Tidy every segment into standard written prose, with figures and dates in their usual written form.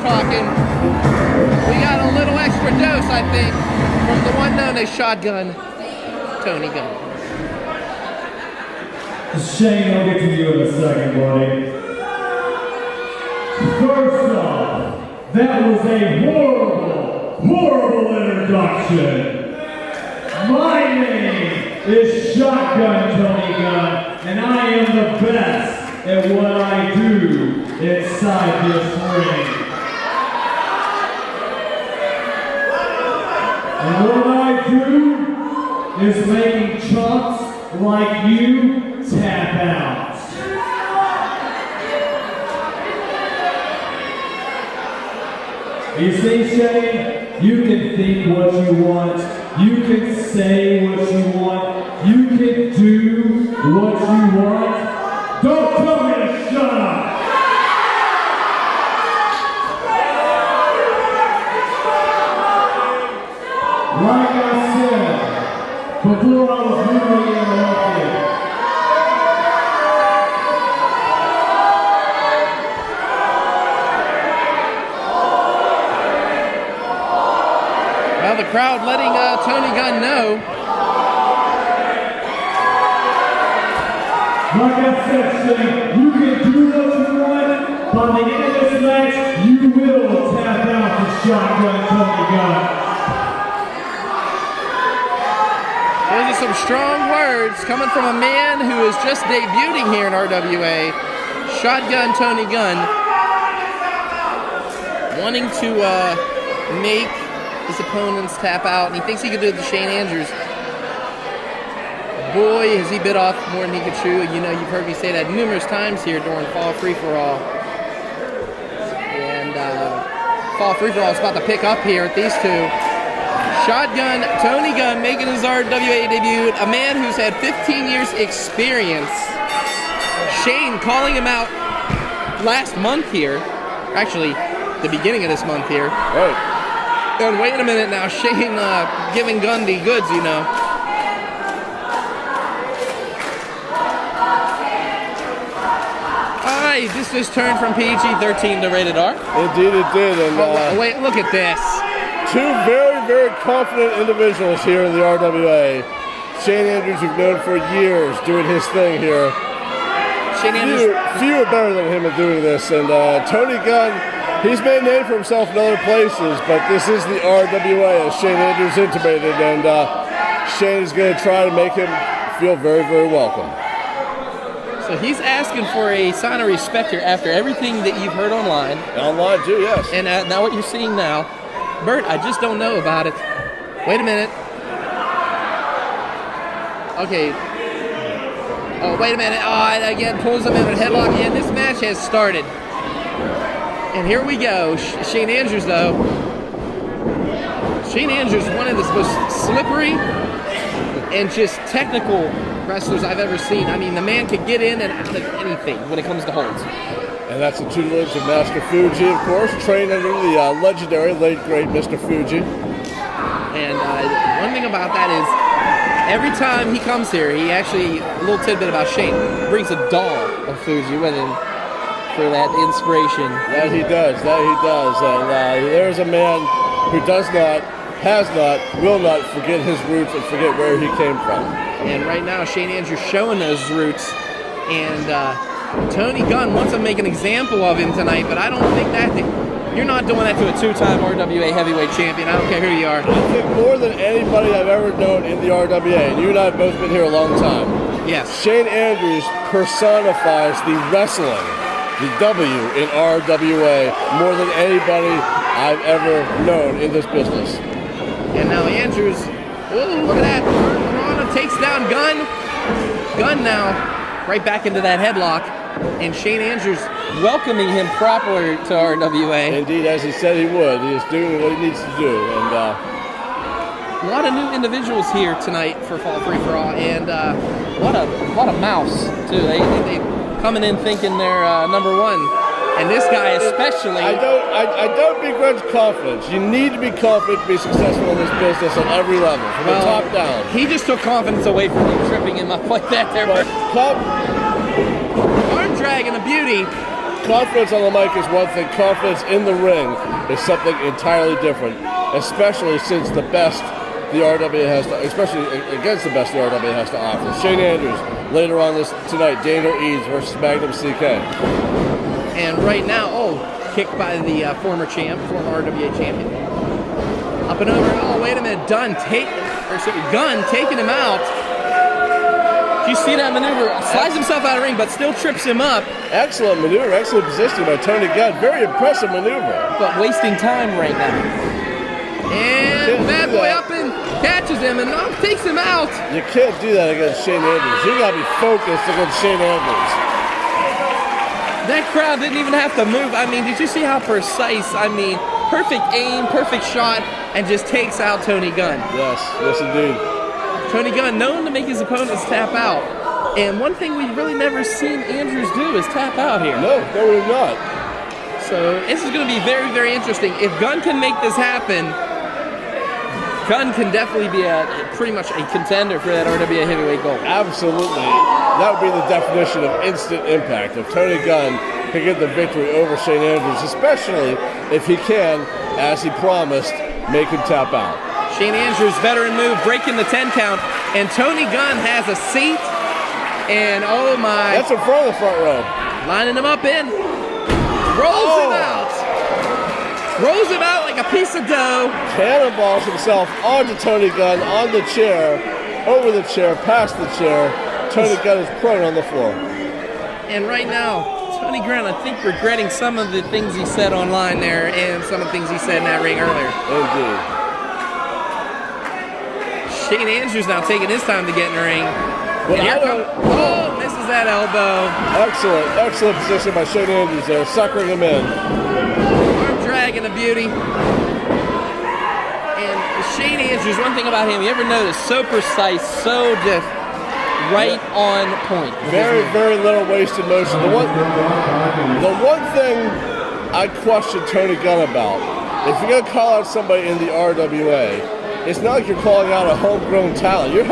talking, we got a little extra dose, I think, from the one known as Shotgun Tony Gunn. Shane, I'll get to you in a second, buddy. First off, that was a horrible introduction. My name is Shotgun Tony Gunn, and I am the best at what I do inside this ring. And what I do is making chumps like you tap out. You see, Shane, you can think what you want, you can say what you want, you can do what you want. Don't tell me to shut up! Like I said, before I was rudely interrupted, well, the crowd letting Tony Gunn know. like I said, Shane, you can do what you want. By the end of this match, you will tap out the Shotgun Tony Gunn. Those are some strong words coming from a man who is just debuting here in RWA, Shotgun Tony Gunn, wanting to make his opponents tap out, and he thinks he could do it to Shane Andrews. Boy, has he bit off more than he could chew. You know, you've heard me say that numerous times here during Fall Free-For-All. And Fall Free-For-All is about to pick up here at these two. Shotgun Tony Gunn making his RWA debut, a man who's had 15 years experience. Shane calling him out last month here, actually the beginning of this month here. Right. And wait a minute now, Shane giving Gunn the goods, you know. Alright, this just turned from PG-13 to rated R. Indeed it did. And wait, look at this. two very confident individuals here in the RWA. Shane Andrews, we've known for years, doing his thing here. Shane Andrews. Few are better than him at doing this. And Tony Gunn, he's made a name for himself in other places, but this is the RWA, as Shane Andrews intimated, and Shane is going to try to make him feel very welcome. So he's asking for a sign of respect here after everything that you've heard online. Online too, yes. And now what you're seeing now. Bert, I just don't know about it. Wait a minute. Okay. Oh, wait a minute. Oh, and again, pulls him in a headlock. And this match has started. And here we go. Shane Andrews, though. Shane Andrews, one of the most slippery and just technical wrestlers I've ever seen. I mean, the man could get in and out of anything when it comes to holds. And that's the tutelage of Master Fuji, of course, trained under the legendary, late, great Mr. Fuji. And one thing about that is, every time he comes here, he actually, a little tidbit about Shane, brings a doll of Fuji with him for that inspiration. That he does. And there's a man who does not, has not, will not forget his roots and forget where he came from. And right now, Shane Andrews showing those roots. And Tony Gunn wants to make an example of him tonight, but I don't think you're not doing that to a two-time RWA heavyweight champion. I don't care who you are. I think more than anybody I've ever known in the RWA, and you and I have both been here a long time. Yes. Shane Andrews personifies the wrestling, the W in RWA, more than anybody I've ever known in this business. And now Andrews, oh, look at that. Corona takes down Gunn. Gunn now right back into that headlock. And Shane Andrews welcoming him properly to RWA. Indeed, as he said he would. He is doing what he needs to do. And a lot of new individuals here tonight for Fall Free-For-All. And what a mouse, too. They coming in thinking they're number one. And this guy especially. I don't begrudge confidence. You need to be confident to be successful in this business at every level, from the top down. He just took confidence away from you, tripping him up like that there. But arm drag and a beauty. confidence on the mic is one thing. Confidence in the ring is something entirely different, especially since the best the RWA has to, especially against the best the RWA has to offer. Shane Andrews later on tonight, Daniel Eads versus Magnum CK. And right now, kicked by the former RWA champion. Up and over. Oh, wait a minute. Gunn taking him out. Do you see that maneuver? Slides himself out of the ring, but still trips him up. Excellent maneuver, excellent positioning by Tony Gunn. Very impressive maneuver. But wasting time right now. And bad boy up and catches him and takes him out. You can't do that against Shane Andrews. You gotta be focused against Shane Andrews. That crowd didn't even have to move. I mean, did you see how precise? I mean, perfect aim, perfect shot, and just takes out Tony Gunn. Yes, indeed. Tony Gunn known to make his opponents tap out. And one thing we've really never seen Andrews do is tap out here. No, we've not. So this is going to be very, very interesting. If Gunn can make this happen, Gunn can definitely be pretty much a contender for that RWA heavyweight gold. Absolutely. That would be the definition of instant impact. If Tony Gunn can get the victory over Shane Andrews, especially if he can, as he promised, make him tap out. Shane Andrews, veteran move, breaking the 10 count, and Tony Gunn has a seat, and oh my. That's in front of the front row. Lining him up in. Rolls him out. Rolls him out like a piece of dough. Cannonballs himself onto Tony Gunn, on the chair, over the chair, past the chair. Tony Gunn is prone on the floor. And right now, Tony Gunn, I think, regretting some of the things he said online there and some of the things he said in that ring earlier. Indeed. Shane Andrews now taking his time to get in the ring. Misses that elbow. Excellent position by Shane Andrews there, suckering him in. Arm drag and a beauty. And Shane Andrews, one thing about him, you ever notice, so precise, so just right on point. Very little wasted motion. The one thing I question Tony Gunn about, if you're going to call out somebody in the RWA, it's not like you're calling out a homegrown talent. You're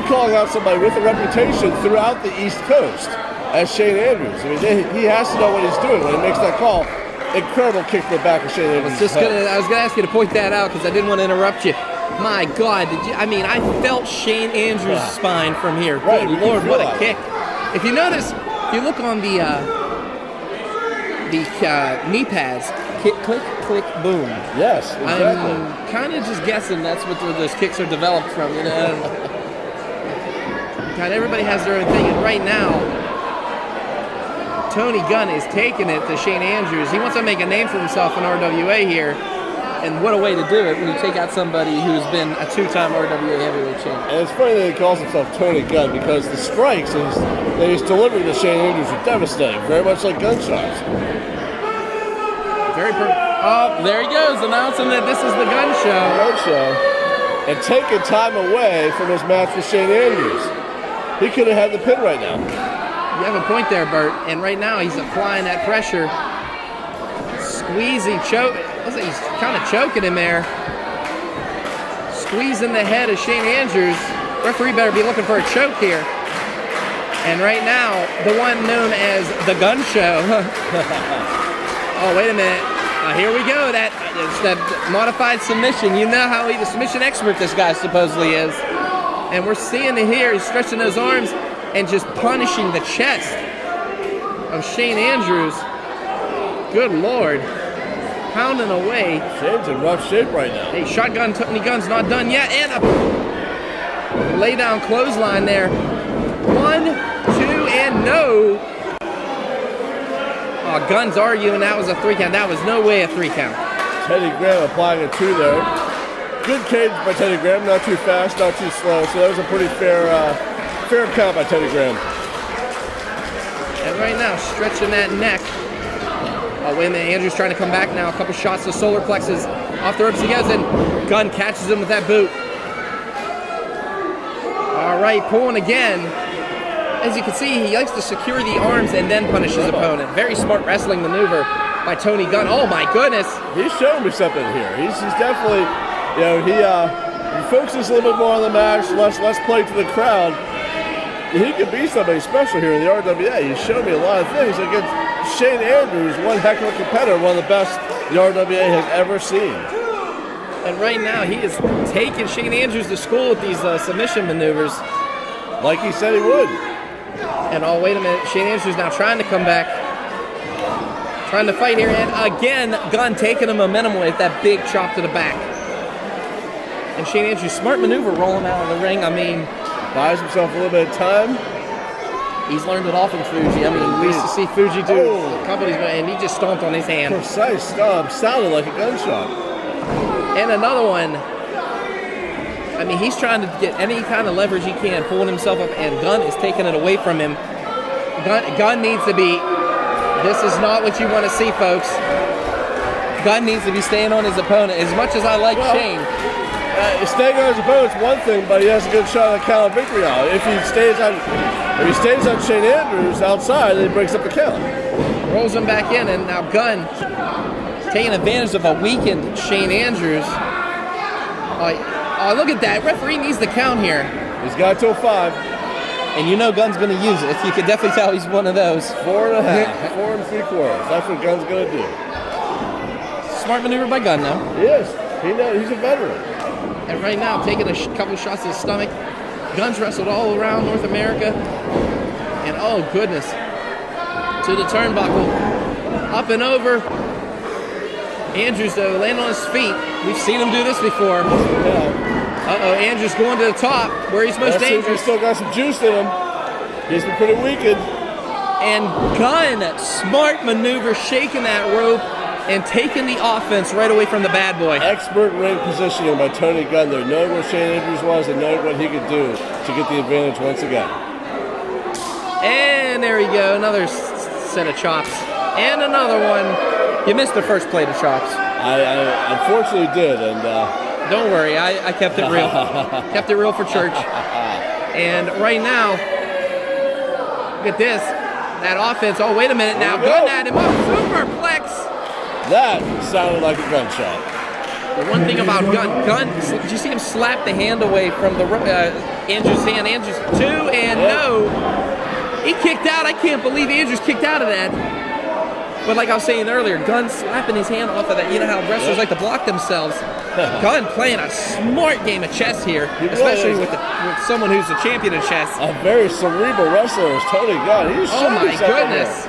calling out somebody with a reputation throughout the East Coast as Shane Andrews. I mean, he has to know what he's doing when he makes that call. Incredible kick to the back of Shane Andrews. I was going to ask you to point that out because I didn't want to interrupt you. My God, I felt Shane Andrews' spine from here. Right, Good Lord, what a kick. If you notice, if you look on the knee pads, kick, click, click, boom. Yes, exactly. I'm kind of just guessing that's what those kicks are developed from. God, everybody has their own thing, and right now, Tony Gunn is taking it to Shane Andrews. He wants to make a name for himself in RWA here, and what a way to do it when you take out somebody who's been a two-time RWA heavyweight champion. And it's funny that he calls himself Tony Gunn because the strikes that he's delivering to Shane Andrews are devastating, very much like gunshots. There he goes, announcing that this is the Gunn Show. Gunn Show. And taking time away from his match with Shane Andrews. He could have had the pin right now. You have a point there, Bert. And right now he's applying that pressure. Squeezing, looks like he's kind of choking him there. Squeezing the head of Shane Andrews. Referee better be looking for a choke here. And right now, the one known as the Gunn Show. Oh, wait a minute. Here we go. It's that modified submission. You know how the submission expert this guy supposedly is. And we're seeing it here. He's stretching those arms and just punishing the chest of Shane Andrews. Good Lord. Pounding away. Shane's in rough shape right now. Hey, shotgun Tony Gunn's not done yet. And a lay down clothesline there. 1, 2, and no. Oh, Gunn's arguing that was a 3 count. That was no way a 3 count. Teddy Graham applying a 2 there. Good cadence by Teddy Graham. Not too fast, not too slow. So that was a pretty fair count by Teddy Graham. And right now, stretching that neck. Oh, wait a minute. Andrew's trying to come back now. A couple shots to solar plexus. Off the ropes he goes, and Gunn catches him with that boot. All right, pulling again. As you can see, he likes to secure the arms and then punish his opponent. Very smart wrestling maneuver by Tony Gunn. Oh my goodness. He's showing me something here. He's definitely, he focuses a little bit more on the match, less play to the crowd. He could be somebody special here in the RWA. He's shown me a lot of things against Shane Andrews, one heck of a competitor, one of the best the RWA has ever seen. And right now, he is taking Shane Andrews to school with these submission maneuvers. Like he said he would. And oh, wait a minute. Shane Andrews now trying to come back. Trying to fight here. And again, Gunn taking the momentum away with that big chop to the back. And Shane Andrews, smart maneuver rolling out of the ring. I mean, buys himself a little bit of time. He's learned it all from Fuji. I mean, we used to see Fuji do companies, and he just stomped on his hand. Precise stomp. Sounded like a gunshot. And another one. I mean, he's trying to get any kind of leverage he can, pulling himself up, and Gunn is taking it away from him. Gunn needs to be, this is not what you want to see, folks. Gunn needs to be staying on his opponent. As much as I like Shane. Staying on his opponent's one thing, but he has a good shot at the count of victory now. If he stays on Shane Andrews outside, then he breaks up the count. Rolls him back in, and now Gunn taking advantage of a weakened Shane Andrews. Oh, look at that. Referee needs the count here. He's got till 5. And you know Gunn's going to use it. You can definitely tell he's one of those. 4.5. 4 3/4. That's what Gunn's going to do. Smart maneuver by Gunn, though. He is. He knows. He's a veteran. And right now, taking a couple shots to the stomach. Gunn's wrestled all around North America. And oh, goodness. To the turnbuckle. Up and over. Andrews, though, landing on his feet. We've seen him do this before. Uh-oh, Andrews going to the top, where he's most dangerous. He's still got some juice in him. He's been pretty weakened. And Gunn, smart maneuver, shaking that rope and taking the offense right away from the bad boy. Expert ring positioning by Tony Gunn there, knowing where Shane Andrews was and knowing what he could do to get the advantage once again. And there we go, another set of chops. And another one. You missed the first plate of chops. I unfortunately did, and don't worry, I kept it real. Kept it real for church. And right now, look at this. That offense. Oh, wait a minute now. Gunn had him up. Superplex. That sounded like a gunshot. The one thing about Gunn, did you see him slap the hand away from the Andrews' hand? Andrews, 2, and no. He kicked out. I can't believe Andrews kicked out of that. But like I was saying earlier, Gunn slapping his hand off of that. You know how wrestlers like to block themselves. Gunn playing a smart game of chess here, especially with someone who's a champion of chess. A very cerebral wrestler is Tony Gunn. He's oh my goodness!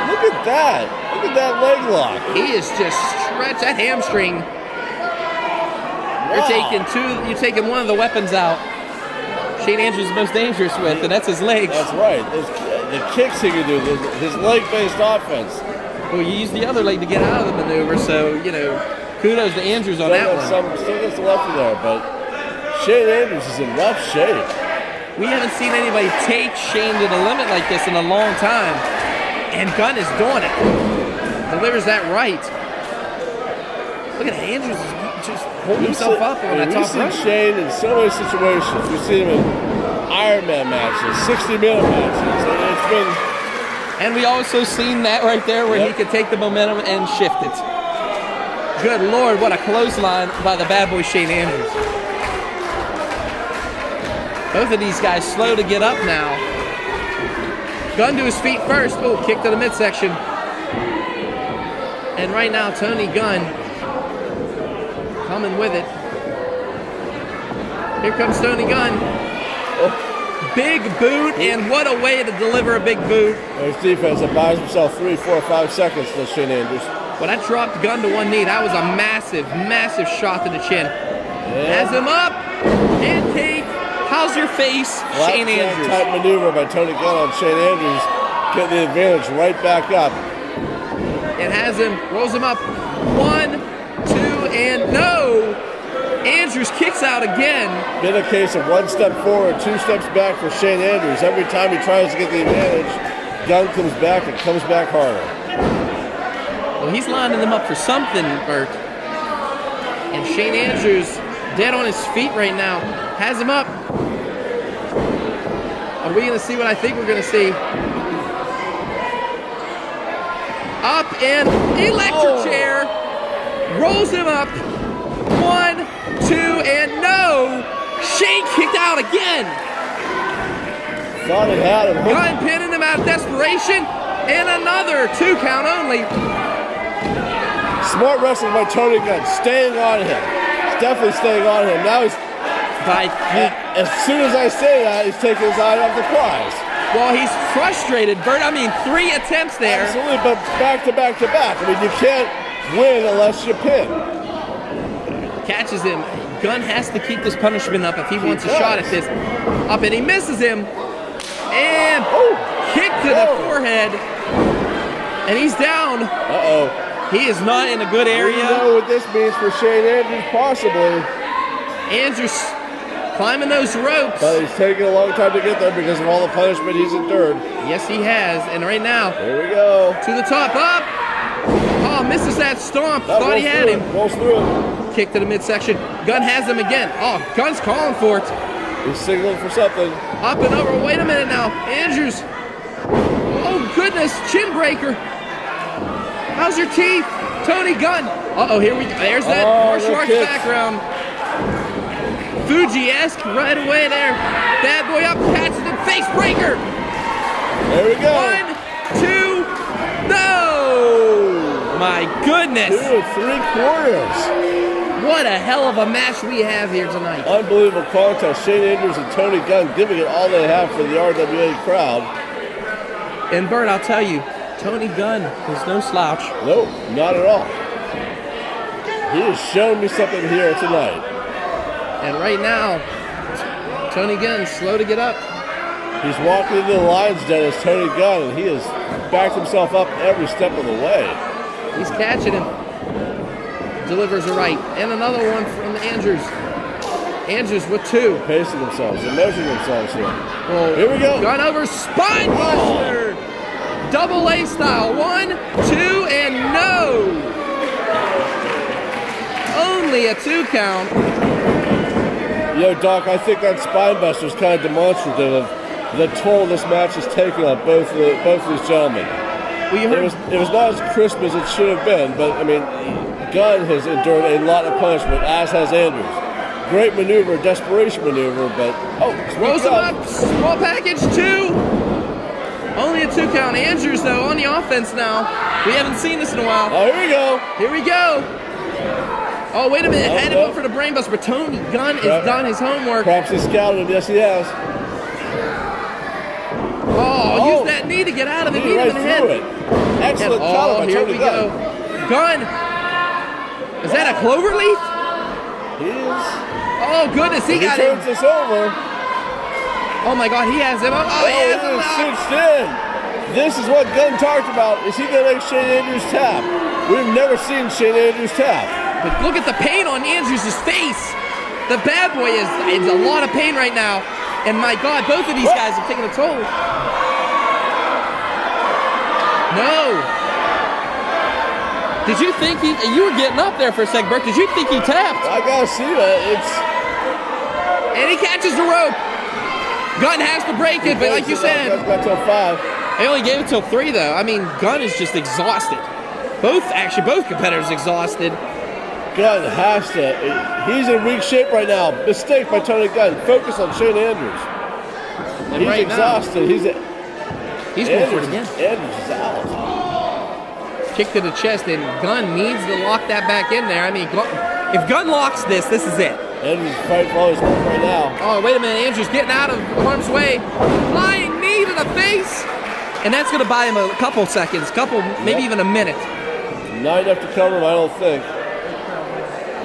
Look at that! Look at that leg lock. He is just stretched that hamstring. Wow. You're taking one of the weapons out. Shane Andrews is most dangerous with, and that's his legs. That's right. The kicks he can do, his leg-based offense. Well, you use the other leg to get out of the maneuver, so, you know, kudos to Andrews on that one. Still gets the lefty there, but Shane Andrews is in rough shape. We haven't seen anybody take Shane to the limit like this in a long time, and Gunn is doing it. Delivers that right. Look at Andrews just holding himself up on that top rope. We've seen Shane in so many situations. We've seen him in Ironman matches, 60-minute matches. And we also seen that right there where he could take the momentum and shift it. Good Lord, what a clothesline by the bad boy Shane Andrews. Both of these guys slow to get up now. Gunn to his feet first. Oh, kick to the midsection. And right now, Tony Gunn coming with it. Here comes Tony Gunn. Oh. Big boot, and what a way to deliver a big boot. There's defense that buys himself 3, 4, 5 seconds to Shane Andrews. When I dropped Gunn to one knee, that was a massive, massive shot to the chin. Has him up, and take, how's your face, Shane Andrews? Type maneuver by Tony Gunn on Shane Andrews, getting the advantage right back up. And has him, rolls him up, 1, 2, and no! Andrews kicks out again. Been a case of 1 step forward, 2 steps back for Shane Andrews. Every time he tries to get the advantage, Gunn comes back and comes back harder. Well, he's lining them up for something, Bert. And Shane Andrews, dead on his feet right now, has him up. Are we going to see what I think we're going to see? Up and electric chair. Rolls him up. 1, 2, and no! Shane kicked out again! Thought he had him. Gunn pinning him out of desperation. And another 2 count only. Smart wrestling by Tony Gunn, staying on him. He's definitely staying on him. Now he's, as soon as I say that, he's taking his eye off the prize. Well, he's frustrated, Bert. I mean, 3 attempts there. Absolutely, but back to back to back. I mean, you can't win unless you pin. Catches him. Gunn has to keep this punishment up if he wants a shot at this. Up, and he misses him. And kick to the forehead. And he's down. Uh-oh. He is not in a good area. You know what this means for Shane Andrews, possibly. Andrews climbing those ropes. But he's taking a long time to get there because of all the punishment he's endured. Yes, he has. And right now, here we go. To the top, up. Oh, misses that stomp. Thought he had him. Rolls through him. Kick to the midsection. Gunn has him again. Oh, Gunn's calling for it. He's signaling for something. Up and over. Wait a minute now. Andrews. Oh, goodness. Chin breaker. How's your teeth? Tony Gunn. Uh-oh, here we go. There's that martial arts background. Fuji-esque right away there. Bad boy up, catches him, face breaker. There we go. 1, 2, no! My goodness. 2 3/4. What a hell of a match we have here tonight. Unbelievable contest. Shane Andrews and Tony Gunn giving it all they have for the RWA crowd. And Bert, I'll tell you, Tony Gunn is no slouch. Nope, not at all. He has shown me something here tonight. And right now, Tony Gunn slow to get up. He's walking into the lion's den as Tony Gunn, and he has backed himself up every step of the way. He's catching him. Delivers a right. And another one from Andrews. Andrews with 2. They're pacing themselves. They're measuring themselves here. Well, here we go. Gunn over spine buster. Double A style. 1, 2, and no. Only a 2 count. Yo, Doc, I think that spine buster is kind of demonstrative of the toll this match is taking on both of these gentlemen. Well, it was not as crisp as it should have been, but I mean, Gunn has endured a lot of punishment, as has Andrews. Great maneuver, desperation maneuver, but rolls him up, small package 2. Only a 2 count. Andrews though on the offense now. We haven't seen this in a while. Oh, here we go. Here we go. Oh, wait a minute. Had him up for the brainbuster, but Tony Gunn has done his homework. Perhaps he scouted him. Yes, he has. Oh, use that knee to get out of it. Knee right in the head. it. Excellent collar by here Tony we Gunn. go. Gunn. Is that a clover leaf? He is. Oh, goodness. He got him. Turns this over. Oh, my God. He has him. Oh, he has him. Cinched in. This is what Gunn talked about. Is he going to make Shane Andrews tap? We've never seen Shane Andrews tap. But look at the pain on Andrews' face. The bad boy is in a lot of pain right now. And my God, both of these guys have taken a toll. No. Did you think you were getting up there for a second, Bert. Did you think he tapped? I gotta see that. And he catches the rope. Gunn has to break it, but like you said. Gunn got till 5. They only gave it till 3, though. I mean, Gunn is just exhausted. Both competitors exhausted. Gunn has to. He's in weak shape right now. Mistake by Tony Gunn. Focus on Shane Andrews. And he's right exhausted. Now, he's going for it again. Andrews is out. Kick to the chest, and Gunn needs to lock that back in there. I mean, if Gunn locks this is it. Andrews is fighting for all his life right now. Oh, wait a minute. Andrews getting out of harm's way. Flying knee to the face. And that's going to buy him a couple seconds, maybe even a minute. Not enough to cover him, I don't think.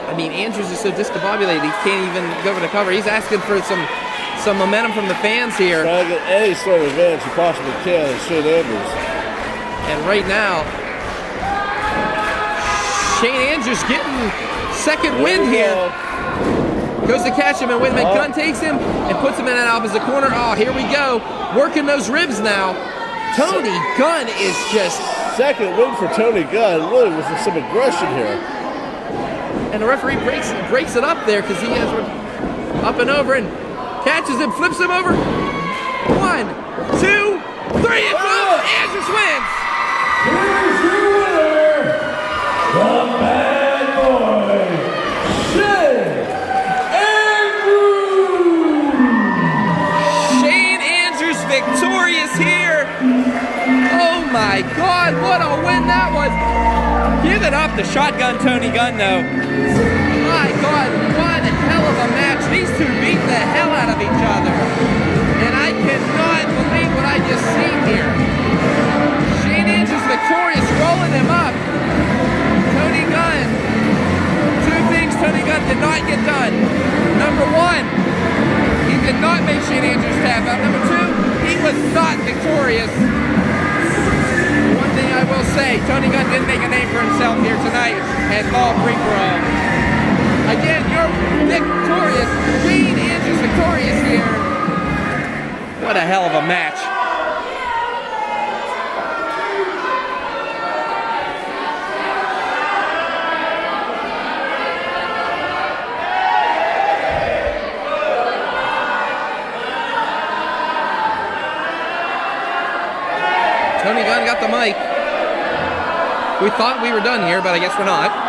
I mean, Andrews is so discombobulated, he can't even go for the cover. He's asking for some momentum from the fans here. Trying to get any sort of advantage he possibly can as Shane Andrews. And right now, Shane Andrews getting second wind here. Goes to catch him, and wait a minute, Gunn takes him and puts him in that opposite corner. Oh, here we go. Working those ribs now. Tony Gunn is just... Second win for Tony Gunn, really with some aggression here. And the referee breaks it up there because he has one up and over and catches him, flips him over. 1, 2, 3, and boom! Andrews wins! Here's your winner, the bad boy, Shane Andrews! Shane Andrews victorious here. Oh my it up to Shotgun Tony Gunn, though. My God, what a hell of a match. These two beat the hell out of each other. And I cannot believe what I just seen here. Shane Andrews victorious, rolling him up. Tony Gunn. Two things Tony Gunn did not get done. Number one, he did not make Shane Andrews tap out. Number two, he was not victorious. One thing I will say, Tony Gunn did make a name for himself here tonight at Fall Free For All. Again, you're victorious. Shane Andrews victorious here. What a hell of a match. Tony Gunn got the mic. We thought we were done here, but I guess we're not.